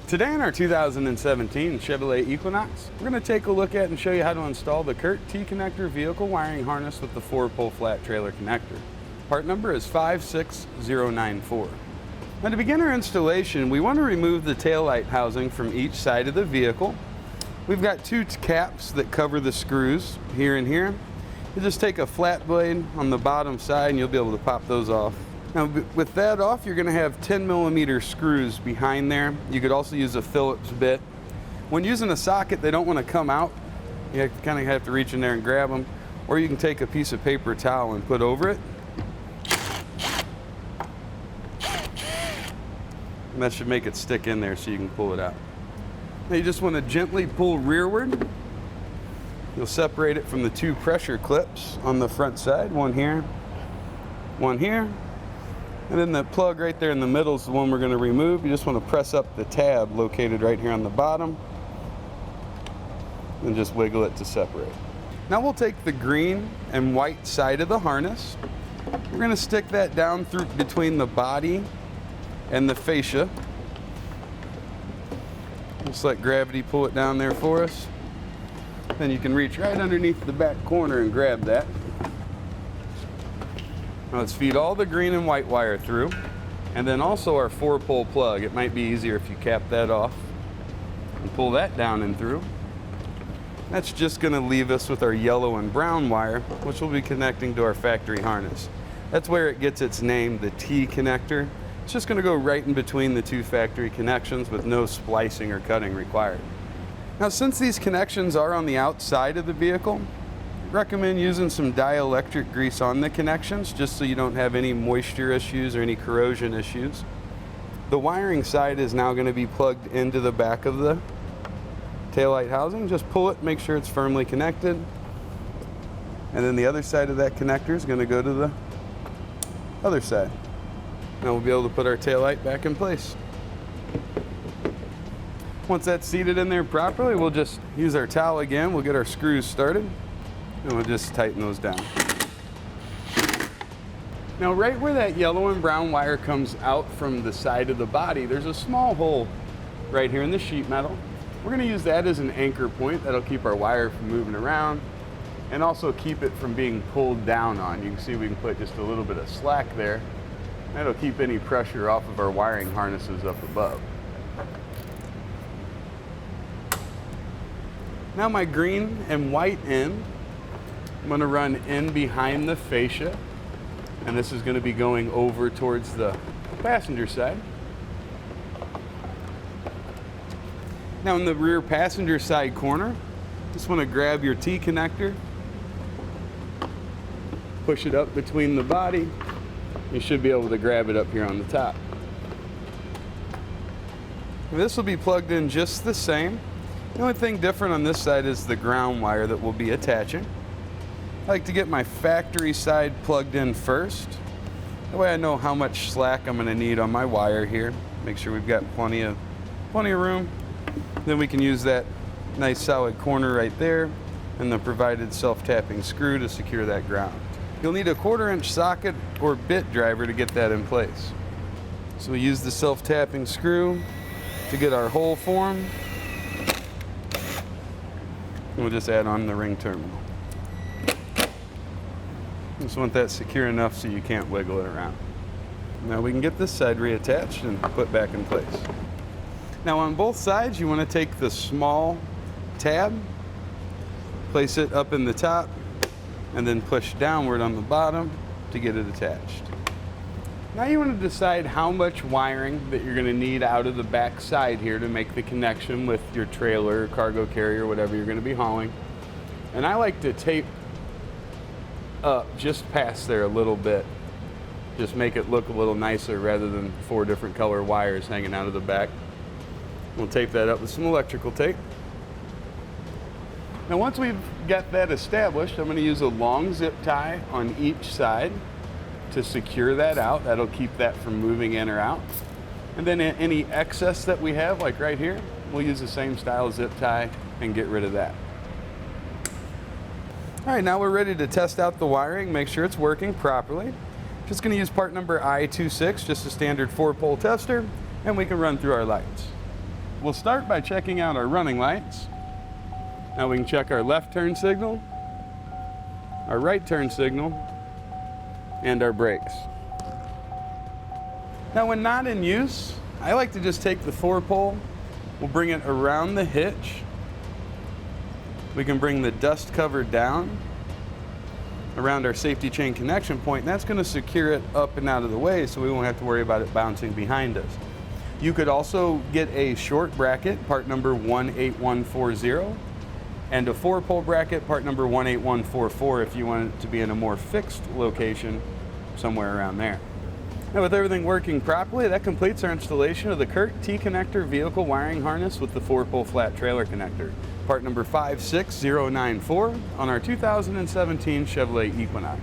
Today in our 2017 Chevrolet Equinox, we're going to take a look at and show you how to install the Curt T-connector vehicle wiring harness with the 4-pole flat trailer connector. Part number is 56094. Now to begin our installation, we want to remove the taillight housing from each side of the vehicle. We've got two caps that cover the screws here and here. You just take a flat blade on the bottom side and you'll be able to pop those off. Now with that off, you're going to have 10mm screws behind there. You could also use a Phillips bit. When using a socket, they don't want to come out. You kind of have to reach in there and grab them. Or you can take a piece of paper towel and put over it. And that should make it stick in there so you can pull it out. Now you just want to gently pull rearward. You'll separate it from the two pressure clips on the front side. One here, one here. And then the plug right there in the middle is the one we're going to remove. You just want to press up the tab located right here on the bottom and just wiggle it to separate. Now we'll take the green and white side of the harness. We're going to stick that down through between the body and the fascia. Just let gravity pull it down there for us. Then you can reach right underneath the back corner and grab that. Now let's feed all the green and white wire through, and then also our 4-pole plug. It might be easier if you cap that off and pull that down and through. That's just going to leave us with our yellow and brown wire, which will be connecting to our factory harness. That's where it gets its name, the T connector. It's just going to go right in between the two factory connections with no splicing or cutting required. Now since these connections are on the outside of the vehicle, recommend using some dielectric grease on the connections just so you don't have any moisture issues or any corrosion issues. The wiring side is now going to be plugged into the back of the taillight housing. Just pull it, make sure it's firmly connected. And then the other side of that connector is going to go to the other side. Now we'll be able to put our taillight back in place. Once that's seated in there properly, we'll just use our towel again. We'll get our screws started. And we'll just tighten those down. Now right where that yellow and brown wire comes out from the side of the body, there's a small hole right here in the sheet metal. We're going to use that as an anchor point. That'll keep our wire from moving around and also keep it from being pulled down on. You can see we can put just a little bit of slack there. That'll keep any pressure off of our wiring harnesses up above. Now my green and white end, I'm going to run in behind the fascia, and this is going to be going over towards the passenger side. Now in the rear passenger side corner, just want to grab your T connector, push it up between the body. You should be able to grab it up here on the top. And this will be plugged in just the same. The only thing different on this side is the ground wire that we'll be attaching. I like to get my factory side plugged in first. That way I know how much slack I'm going to need on my wire here. Make sure we've got plenty of room. Then we can use that nice solid corner right there and the provided self-tapping screw to secure that ground. You'll need a 1/4-inch socket or bit driver to get that in place. So we use the self-tapping screw to get our hole formed. And we'll just add on the ring terminal. Just want that secure enough so you can't wiggle it around. Now we can get this side reattached and put back in place. Now on both sides, you want to take the small tab, place it up in the top, and then push downward on the bottom to get it attached. Now you want to decide how much wiring that you're going to need out of the back side here to make the connection with your trailer, cargo carrier, whatever you're going to be hauling. And I like to tape up just past there a little bit. Just make it look a little nicer rather than 4 different color wires hanging out of the back. We'll tape that up with some electrical tape. Now once we've got that established, I'm going to use a long zip tie on each side to secure that out. That'll keep that from moving in or out. And then any excess that we have, like right here, we'll use the same style zip tie and get rid of that. All right, now we're ready to test out the wiring, make sure it's working properly. Just going to use part number I26, just a standard 4-pole tester, and we can run through our lights. We'll start by checking out our running lights. Now we can check our left turn signal, our right turn signal, and our brakes. Now when not in use, I like to just take the 4-pole, we'll bring it around the hitch. We can bring the dust cover down around our safety chain connection point, and that's going to secure it up and out of the way so we won't have to worry about it bouncing behind us. You could also get a short bracket, part number 18140, and a 4-pole bracket, part number 18144, if you want it to be in a more fixed location somewhere around there. Now with everything working properly, that completes our installation of the Curt T-connector vehicle wiring harness with the 4-pole flat trailer connector, part number 56094 on our 2017 Chevrolet Equinox.